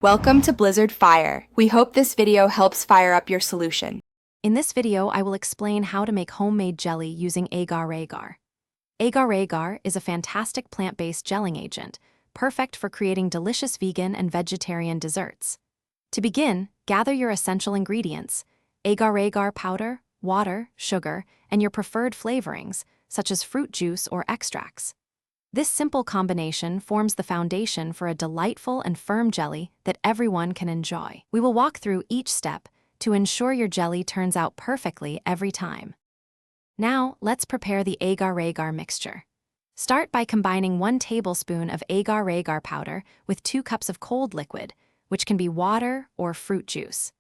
Welcome to Blizzard Fire. We hope this video helps fire up your solution. In this video, I will explain how to make homemade jelly using Agar Agar. Agar Agar is a fantastic plant-based gelling agent, perfect for creating delicious vegan and vegetarian desserts. To begin, gather your essential ingredients: Agar Agar powder, water, sugar, and your preferred flavorings, such as fruit juice or extracts. This simple combination forms the foundation for a delightful and firm jelly that everyone can enjoy. We will walk through each step to ensure your jelly turns out perfectly every time. Now, let's prepare the Agar Agar mixture. Start by combining 1 tablespoon of Agar Agar powder with 2 cups of cold liquid, which can be water or fruit juice.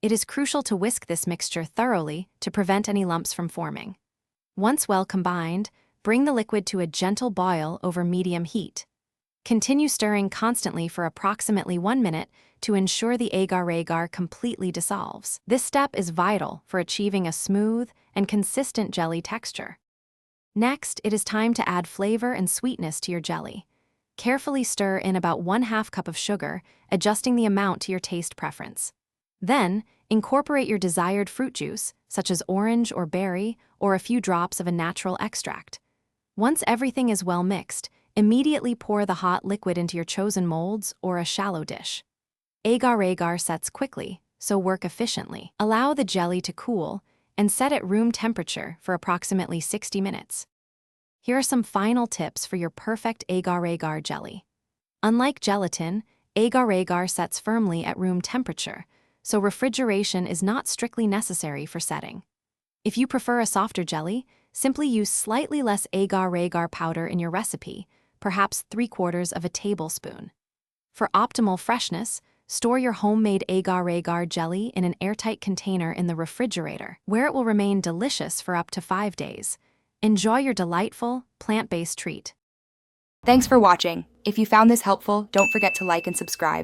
It is crucial to whisk this mixture thoroughly to prevent any lumps from forming. Once well combined, bring the liquid to a gentle boil over medium heat. Continue stirring constantly for approximately 1 minute to ensure the Agar Agar completely dissolves. This step is vital for achieving a smooth and consistent jelly texture. Next, it is time to add flavor and sweetness to your jelly. Carefully stir in about 1/2 cup of sugar, adjusting the amount to your taste preference. Then, incorporate your desired fruit juice, such as orange or berry, or a few drops of a natural extract. Once everything is well mixed, immediately pour the hot liquid into your chosen molds or a shallow dish. Agar Agar sets quickly, so work efficiently. Allow the jelly to cool and set at room temperature for approximately 60 minutes. Here are some final tips for your perfect Agar Agar jelly. Unlike gelatin, Agar Agar sets firmly at room temperature, so refrigeration is not strictly necessary for setting. If you prefer a softer jelly, simply use slightly less Agar Agar powder in your recipe, perhaps 3/4 of a tablespoon. For optimal freshness, store your homemade Agar Agar jelly in an airtight container in the refrigerator, where it will remain delicious for up to 5 days. Enjoy your delightful, plant-based treat. Thanks for watching. If you found this helpful, don't forget to like and subscribe.